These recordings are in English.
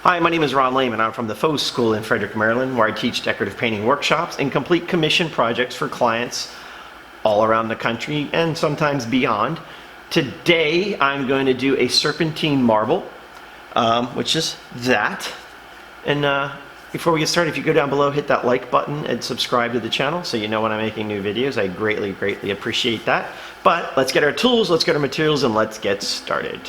Hi, my name is Ron Lehman. I'm from the Faux School in Frederick, Maryland, where I teach decorative painting workshops and complete commission projects for clients all around the country and sometimes beyond. Today, I'm going to do a serpentine marble, which is that. And before we get started, if you go down below, hit that like button and subscribe to the channel so you know when I'm making new videos. I greatly appreciate that. But let's get our tools, let's get our materials, and let's get started.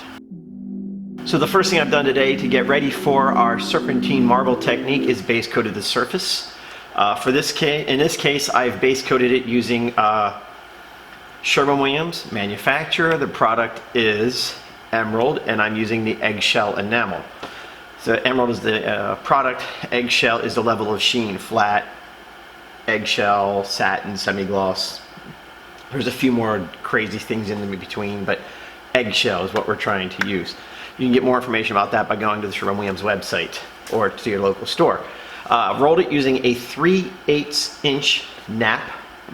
So the first thing I've done today to get ready for our serpentine marble technique is base coated the surface. In this case, I've base coated it using Sherwin-Williams manufacturer. The product is Emerald, and I'm using the eggshell enamel. So Emerald is the product, eggshell is the level of sheen, flat, eggshell, satin, semi-gloss. There's a few more crazy things in between, but eggshell is what we're trying to use. You can get more information about that by going to the Sherwin-Williams website or to your local store. Rolled it using a 3/8 inch nap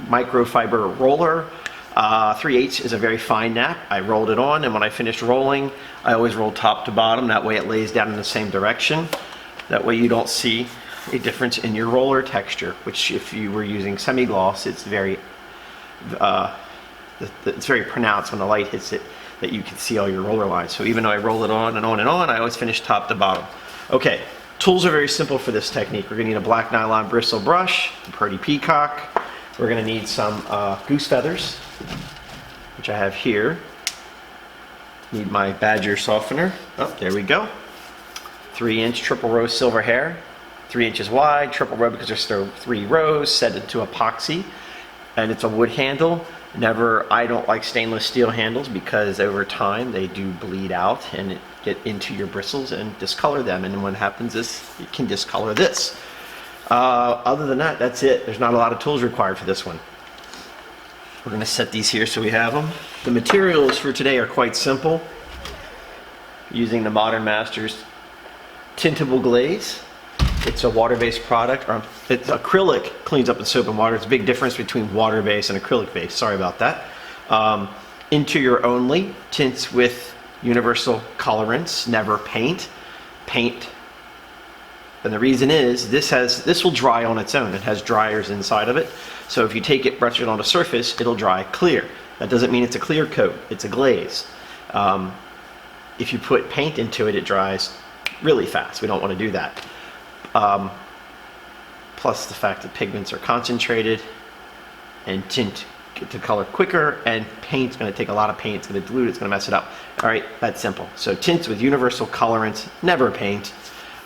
microfiber roller. 3/8 is a very fine nap. I rolled it on, and when I finished rolling, I always roll top to bottom. That way it lays down in the same direction. That way you don't see a difference in your roller texture, which if you were using semi-gloss, it's very pronounced when the light hits it, that you can see all your roller lines. So even though I roll it on and on and on, I always finish top to bottom. Okay, tools are very simple for this technique. We're gonna need a black nylon bristle brush, a purdy peacock. We're gonna need some goose feathers, which I have here. Need my badger softener. Oh, there we go. 3-inch triple row silver hair, 3 inches wide, triple row because there's still 3 rows, set into epoxy, and it's a wood handle. I don't like stainless steel handles because over time they do bleed out and get into your bristles and discolor them, and what happens is it can discolor this. Other than that, that's it. There's not a lot of tools required for this one. We're going to set these here so we have them. The materials for today are quite simple. Using the Modern Masters Tintable Glaze. It's a water-based product. It's acrylic, cleans up in soap and water. It's a big difference between water-based and acrylic-based. Sorry about that. Interior only, tints with universal colorants, never paint. Paint. And the reason is this will dry on its own. It has dryers inside of it. So if you take it, brush it on a surface, it'll dry clear. That doesn't mean it's a clear coat. It's a glaze. If you put paint into it, it dries really fast. We don't want to do that. Plus the fact that pigments are concentrated and tint get to color quicker, and paint's going to take a lot of paint. It's going to dilute it. It's going to mess it up. All right, that's simple. So tints with universal colorants, never paint.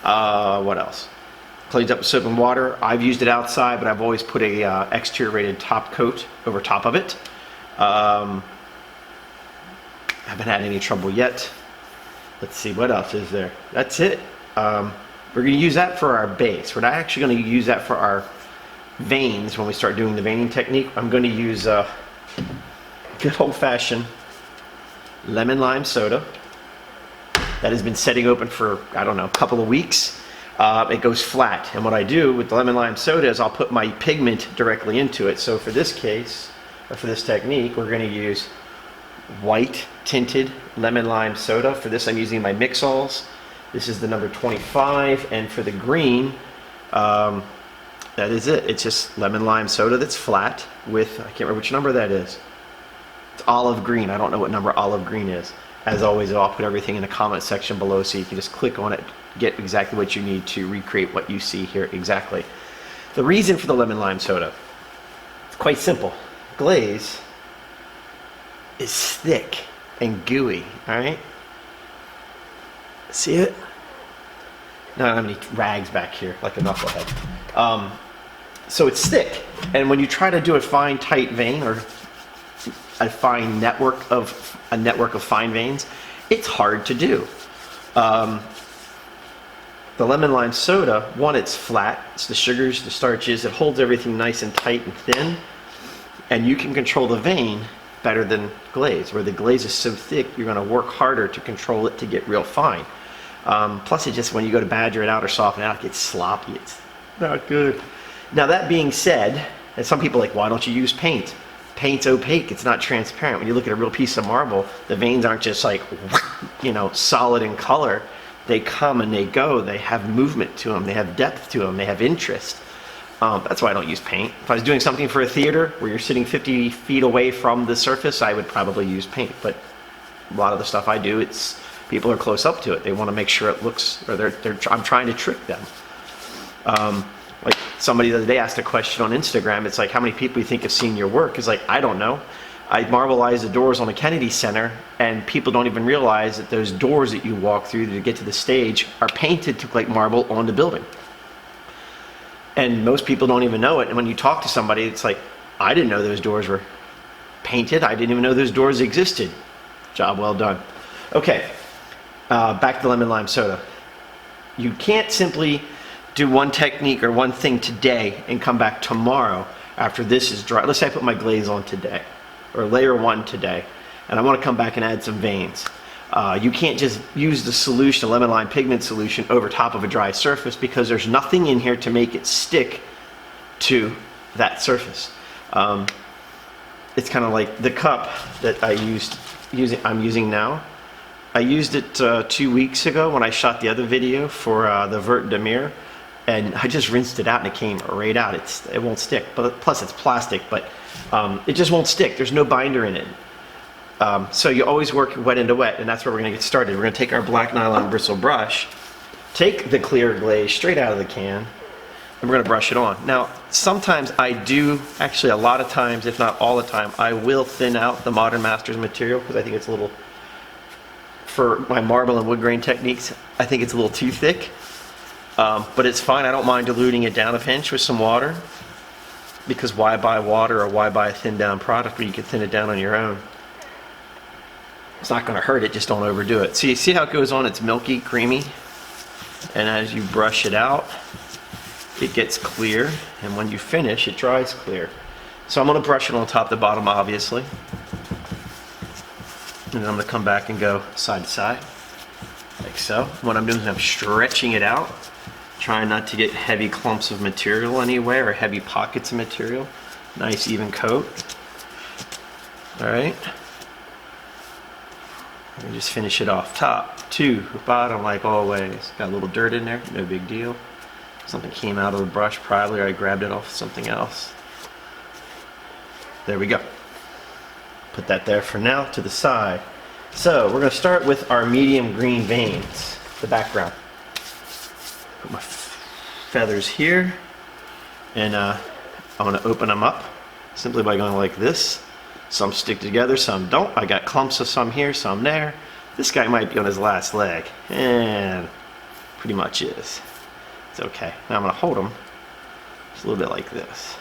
What else? Cleans up with soap and water. I've used it outside, but I've always put a exterior rated top coat over top of it. Haven't had any trouble yet. Let's see, what else is there? That's it. We're going to use that for our base. We're not actually going to use that for our veins when we start doing the veining technique. I'm going to use good old-fashioned lemon lime soda that has been setting open for, I don't know, a couple of weeks. It goes flat, and what I do with the lemon lime soda is I'll put my pigment directly into it. So for this case, or for this technique, we're going to use white tinted lemon lime soda. For this, I'm using my mixols. This is the number 25, and for the green, that is it. It's just lemon lime soda that's flat with, I can't remember which number that is. It's olive green. I don't know what number olive green is. As always, I'll put everything in the comment section below so you can just click on it, get exactly what you need to recreate what you see here exactly. The reason for the lemon lime soda, it's quite simple. Glaze is thick and gooey, all right? See it? No, I don't have any rags back here like a knucklehead. So it's thick, and when you try to do a fine, tight vein or a network of fine veins, it's hard to do. The lemon lime soda, one, it's flat. It's the sugars, the starches. It holds everything nice and tight and thin, and you can control the vein better than glaze. Where the glaze is so thick, you're going to work harder to control it to get real fine. Plus, it just, when you go to badger it out or soften it out, it gets sloppy. It's not good. Now, that being said, and some people are like, why don't you use paint? Paint's opaque. It's not transparent. When you look at a real piece of marble, the veins aren't just like, you know, solid in color. They come and they go. They have movement to them. They have depth to them. They have interest. That's why I don't use paint. If I was doing something for a theater where you're sitting 50 feet away from the surface, I would probably use paint. But a lot of the stuff I do, it's people are close up to it. They want to make sure it looks, or I'm trying to trick them. Like somebody the other day asked a question on Instagram. It's like, how many people you think have seen your work? It's like, I don't know. I marbleize the doors on the Kennedy Center, and people don't even realize that those doors that you walk through to get to the stage are painted to look like marble on the building. And most people don't even know it. And when you talk to somebody, it's like, I didn't know those doors were painted. I didn't even know those doors existed. Job well done. Okay, back to lemon lime soda. You can't simply do one technique or one thing today and come back tomorrow after this is dry. Let's say I put my glaze on today, or layer 1 today, and I want to come back and add some veins. You can't just use the solution, the lemon lime pigment solution, over top of a dry surface, because there's nothing in here to make it stick to that surface. It's kind of like the cup that I'm using now. I used it 2 weeks ago when I shot the other video for the Vert de Mir, and I just rinsed it out and it came right out. It won't stick, but plus it's plastic, but it just won't stick. There's no binder in it. So you always work wet into wet, and that's where we're going to get started. We're going to take our black nylon bristle brush, take the clear glaze straight out of the can, and we're going to brush it on. Now, sometimes I do, actually a lot of times, if not all the time, I will thin out the Modern Masters material because I think it's a little, for my marble and wood grain techniques, I think it's a little too thick. But it's fine. I don't mind diluting it down a pinch with some water, because why buy water or why buy a thin down product when you can thin it down on your own? It's not going to hurt it, just don't overdo it. See how it goes on? It's milky, creamy, and as you brush it out, it gets clear, and when you finish, it dries clear. So I'm going to brush it on top to bottom, obviously, and then I'm going to come back and go side to side, like so. What I'm doing is I'm stretching it out, trying not to get heavy clumps of material anywhere or heavy pockets of material. Nice even coat. All right. And just finish it off top to bottom like always. Got a little dirt in there, no big deal. Something came out of the brush probably, or I grabbed it off something else. There we go. Put that there for now to the side. So we're going to start with our medium green veins, the background. Put my feathers here, and I'm going to open them up simply by going like this. Some stick together, some don't. I got clumps of some here, some there. This guy might be on his last leg, and pretty much is. It's okay. Now I'm going to hold him just a little bit like this.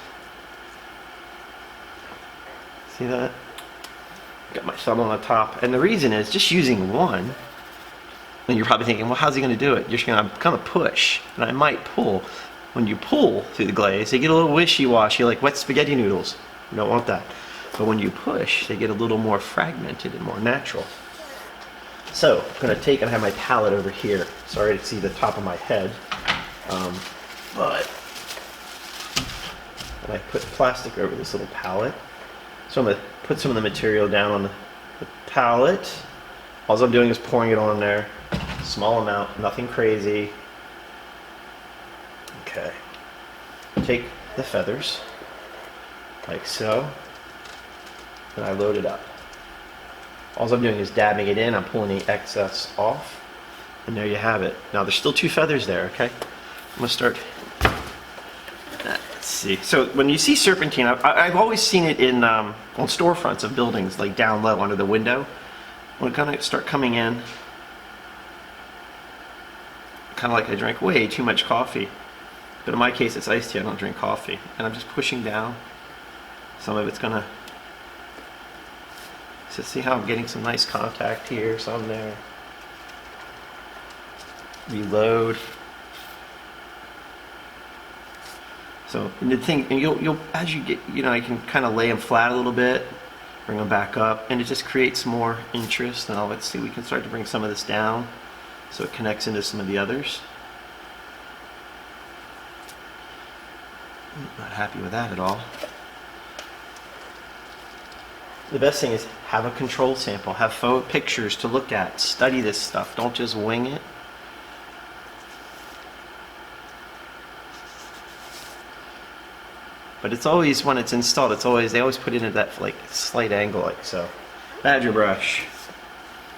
See that? Got my thumb on the top, and the reason is just using one. And you're probably thinking, well, how's he going to do it? You're just going to kind of push, and I might pull. When you pull through the glaze, they get a little wishy-washy, like wet spaghetti noodles. You don't want that. But when you push, they get a little more fragmented and more natural. So I'm going to take, and I have my palette over here. Sorry to see the top of my head. But I put plastic over this little palette. So I'm going to put some of the material down on the palette. All I'm doing is pouring it on there. Small amount, nothing crazy. Okay. Take the feathers, like so, and I load it up. All I'm doing is dabbing it in. I'm pulling the excess off, and there you have it. Now there's still 2 feathers there, okay? I'm going to start. Let's see. So when you see serpentine, I've always seen it in on storefronts of buildings, like down low under the window. When it kind of start coming in, kind of like I drank way too much coffee. But in my case, it's iced tea. I don't drink coffee. And I'm just pushing down. Some of it's gonna. So see how I'm getting some nice contact here, some there. Reload. So and the thing, and you'll as you get, I can kind of lay them flat a little bit, bring them back up, and it just creates more interest. Now let's see, we can start to bring some of this down, so it connects into some of the others. Not happy with that at all. The best thing is have a control sample, have photo pictures to look at, study this stuff. Don't just wing it. But it's always, when it's installed, they always put it at that like slight angle like so. Badger brush.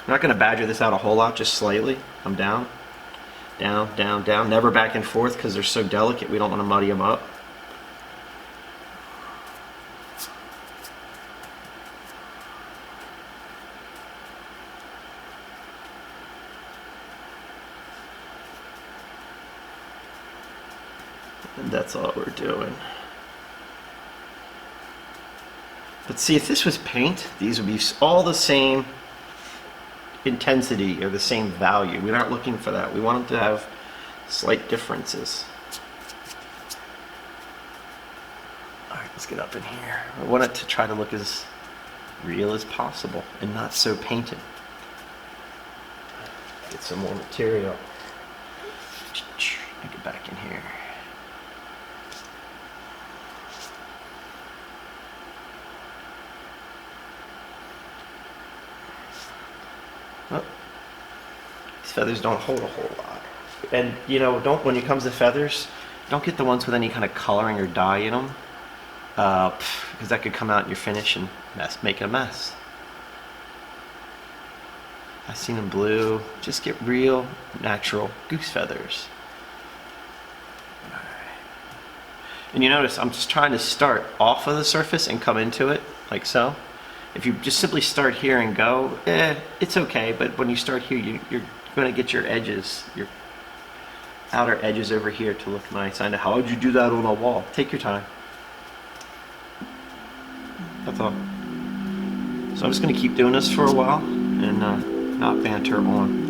I'm not going to badger this out a whole lot, just slightly. I'm down, down, down, down. Never back and forth because they're so delicate. We don't want to muddy them up. And that's all we're doing. But see, if this was paint, these would be all the same intensity or the same value. We're not looking for that. We want them to have slight differences. All right, let's get up in here. I want it to try to look as real as possible and not so painted. Get some more material. Get back in here. Oh, these feathers don't hold a whole lot. And you know, when it comes to feathers, don't get the ones with any kind of coloring or dye in them, because that could come out in your finish and make a mess. I've seen them blue. Just get real, natural goose feathers. And you notice I'm just trying to start off of the surface and come into it, like so. If you just simply start here and go, it's okay, but when you start here, you're going to get your edges, your outer edges over here to look nice. I know, how would you do that on a wall? Take your time. That's all. So I'm just going to keep doing this for a while and not banter on.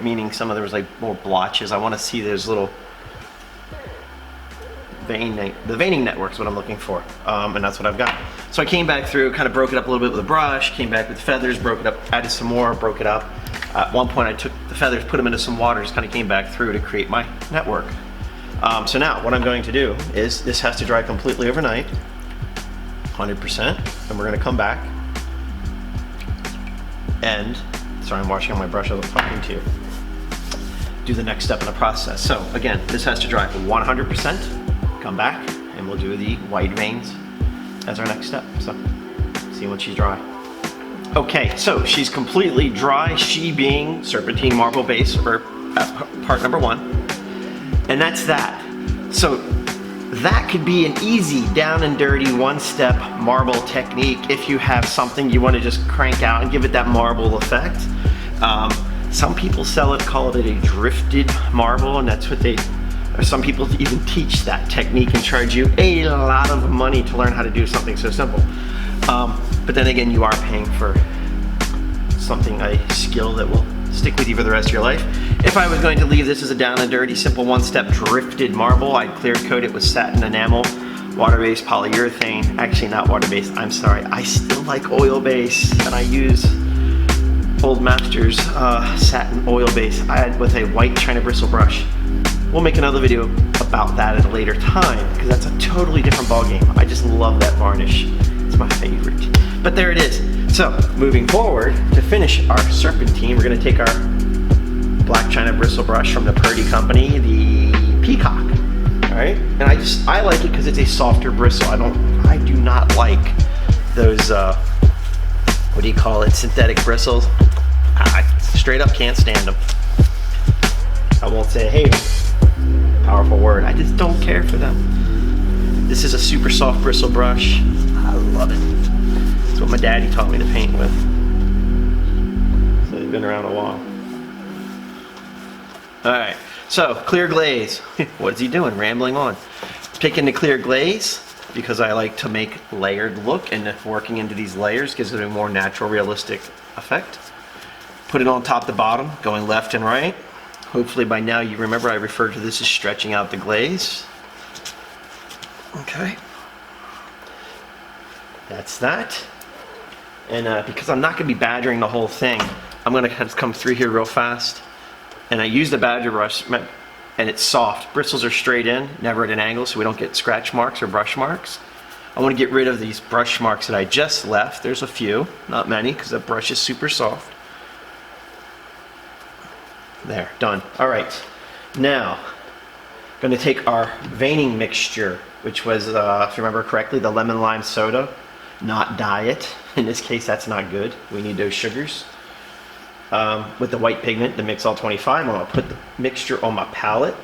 meaning some of there was like more blotches. I want to see those little the veining network is what I'm looking for, and that's what I've got. So I came back through, kind of broke it up a little bit with a brush, came back with feathers, broke it up, added some more, broke it up. At one point I took the feathers, put them into some water, just kind of came back through to create my network. So now what I'm going to do is this has to dry completely overnight, 100%, and we're going to come back and, sorry I'm washing on my brush as I'm talking to you, do the next step in the process. So again, this has to dry 100%. Come back and we'll do the white veins as our next step. So see when she's dry. Okay, so she's completely dry, she being serpentine marble base, or part number 1. And that's that. So that could be an easy down and dirty one-step marble technique if you have something you want to just crank out and give it that marble effect. Some people sell it, call it a drifted marble, and that's what they, or some people even teach that technique and charge you a lot of money to learn how to do something so simple. But then again, you are paying for something, a skill that will stick with you for the rest of your life. If I was going to leave this as a down and dirty, simple one-step drifted marble, I'd clear coat it with satin enamel, water-based polyurethane, actually not water-based, I'm sorry, I still like oil-based, and I use Old Masters satin oil base with a white China bristle brush. We'll make another video about that at a later time because that's a totally different ballgame. I just love that varnish. It's my favorite. But there it is. So moving forward, to finish our serpentine, we're going to take our black China bristle brush from the Purdy company, the Peacock. All right, and I like it because it's a softer bristle. I do not like those what do you call it, synthetic bristles. I straight up can't stand them. I won't say hate them, powerful word, I just don't care for them. This is a super soft bristle brush. I love it. It's what my daddy taught me to paint with, so they've been around a while. Alright, so clear glaze. What is he doing, rambling on? Picking the clear glaze because I like to make layered look, and working into these layers gives it a more natural, realistic effect. Put it on top to bottom, going left and right. Hopefully by now you remember I referred to this as stretching out the glaze. Okay. That's that. And because I'm not going to be badgering the whole thing, I'm going to come through here real fast. And I use the badger brush, and it's soft. Bristles are straight in, never at an angle, so we don't get scratch marks or brush marks. I want to get rid of these brush marks that I just left. There's a few, not many, because that brush is super soft. There, done. All right, now, going to take our veining mixture, which was, if you remember correctly, the lemon lime soda, not diet. In this case, that's not good. We need those sugars. With the white pigment, the Mixol 25, I'm going to put the mixture on my palette.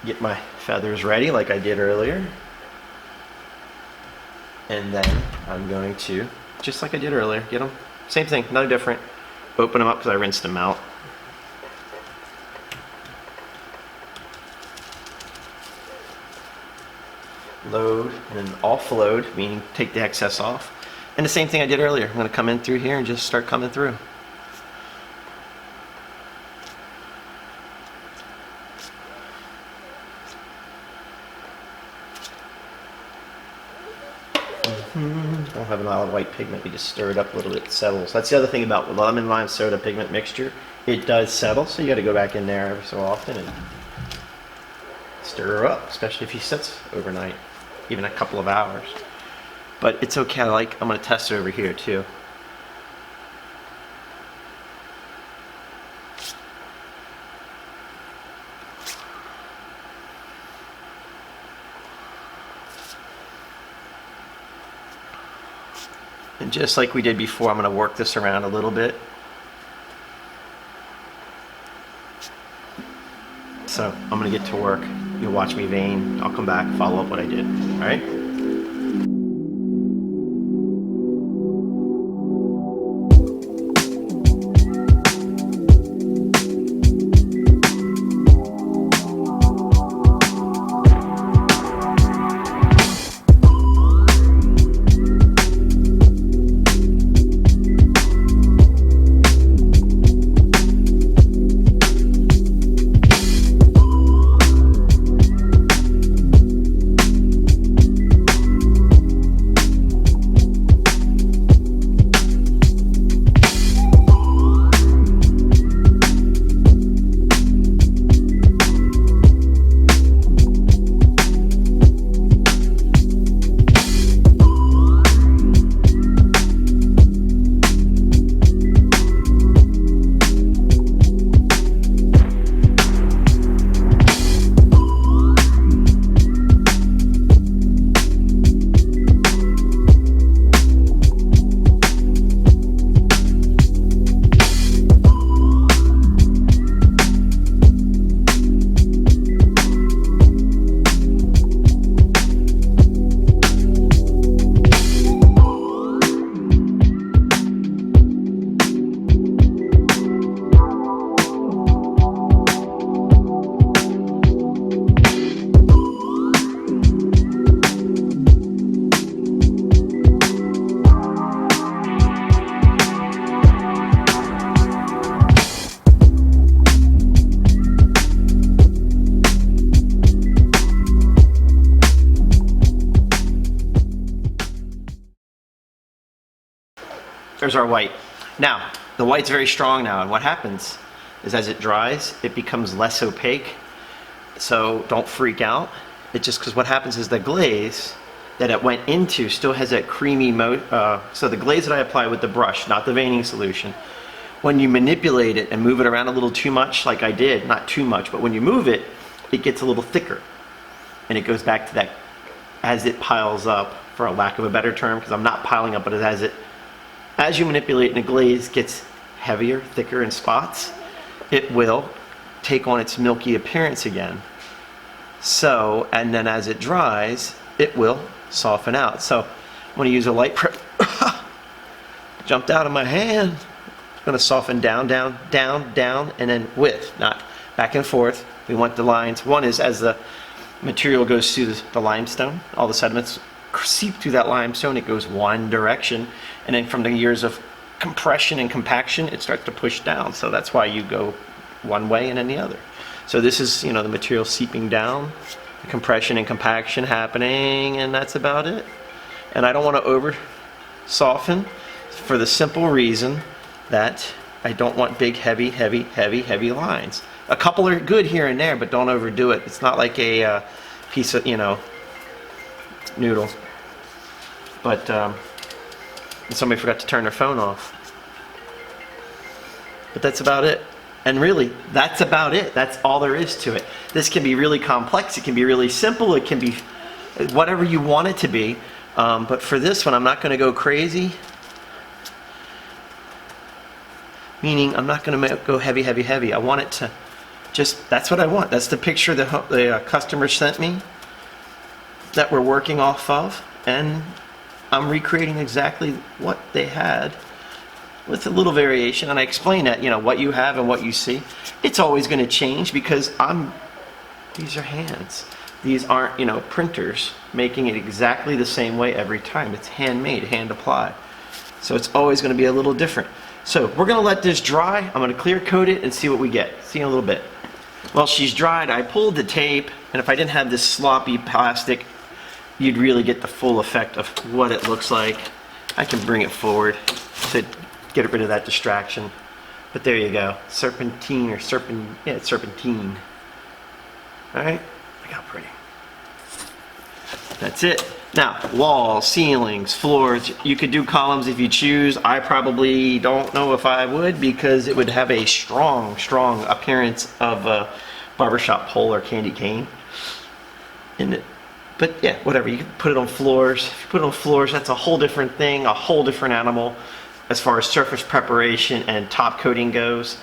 Get my feathers ready like I did earlier. And then I'm going to, just like I did earlier, get them, same thing, no different. Open them up because I rinsed them out. Load and then offload, meaning take the excess off. And the same thing I did earlier. I'm going to come in through here and just start coming through. Don't have a lot of white pigment, we just stir it up a little bit, it settles. That's the other thing about lemon lime soda pigment mixture. It does settle, so you got to go back in there every so often and stir her up, especially if he sits overnight, even a couple of hours. But it's okay, I'm going to test it over here too. And just like we did before, I'm going to work this around a little bit. So I'm going to get to work. You'll watch me vein. I'll come back, follow up what I did. All right? there's our white. Now, the white's very strong now, and what happens is as it dries, it becomes less opaque. So don't freak out. It just, because what happens is the glaze that it went into still has that creamy so the glaze that I apply with the brush, not the veining solution, when you manipulate it and move it around a little too much, like I did, not too much, but when you move it, it gets a little thicker. And it goes back to that, as it piles up, for a lack of a better term, because I'm not piling up, but as you manipulate and the glaze gets heavier, thicker in spots, it will take on its milky appearance again. So, and then as it dries, it will soften out. So I'm going to use a light jumped out of my hand. It's going to soften down, down, down, down, and then with, not back and forth. We want the lines. One is as the material goes through the limestone, all the sediments seep through that limestone, it goes one direction, and then from the years of compression and compaction, it starts to push down. So that's why you go one way and then the other. So this is, the material seeping down, the compression and compaction happening, and that's about it. And I don't want to over soften for the simple reason that I don't want big, heavy, heavy, heavy, heavy lines. A couple are good here and there, but don't overdo it. It's not like a piece of, noodle. But somebody forgot to turn their phone off. But that's about it. And really, that's about it. That's all there is to it. This can be really complex. It can be really simple. It can be whatever you want it to be. But for this one, I'm not going to go crazy. Meaning, I'm not going to go heavy, heavy, heavy. I want it to just, that's what I want. That's the picture the customer sent me that we're working off of. And I'm recreating exactly what they had, with a little variation, and I explain that, what you have and what you see. It's always going to change because these are hands. These aren't, printers making it exactly the same way every time. It's handmade, hand applied. So it's always going to be a little different. So we're going to let this dry. I'm going to clear coat it and see what we get. See in a little bit. Well, she's dried. I pulled the tape, and if I didn't have this sloppy plastic, you'd really get the full effect of what it looks like. I can bring it forward to get rid of that distraction. But there you go. Serpentine or it's serpentine. Alright? Look how pretty. That's it. Now, walls, ceilings, floors. You could do columns if you choose. I probably don't know if I would, because it would have a strong, strong appearance of a barbershop pole or candy cane in it. But yeah, whatever. You can put it on floors. If you put it on floors, that's a whole different thing, a whole different animal as far as surface preparation and top coating goes.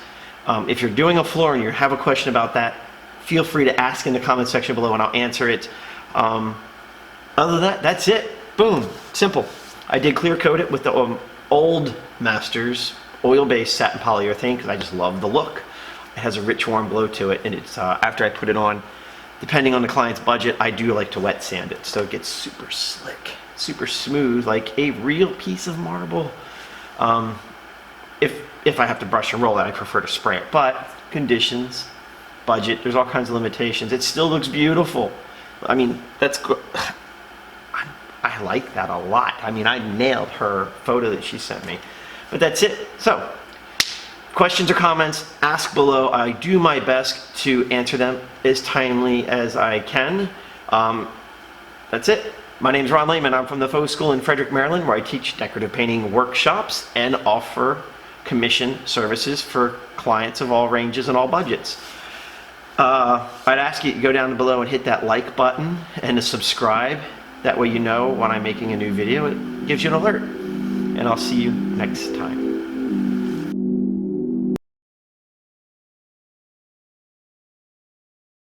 If you're doing a floor and you have a question about that, feel free to ask in the comment section below and I'll answer it. Other than that, that's it. Boom. Simple. I did clear coat it with the old Masters oil-based satin polyurethane because I just love the look. It has a rich warm glow to it, and it's after I put it on, depending on the client's budget, I do like to wet sand it so it gets super slick, super smooth, like a real piece of marble. If I have to brush and roll it, I prefer to spray it. But conditions, budget, there's all kinds of limitations. It still looks beautiful. I mean, that's good. I like that a lot. I mean, I nailed her photo that she sent me. But that's it. So, questions or comments, ask below. I do my best to answer them as timely as I can. That's it. My name is Ron Lehman. I'm from the Faux School in Frederick, Maryland, where I teach decorative painting workshops and offer commission services for clients of all ranges and all budgets. I'd ask you to go down below and hit that like button and to subscribe. That way you know when I'm making a new video. It gives you an alert. And I'll see you next time.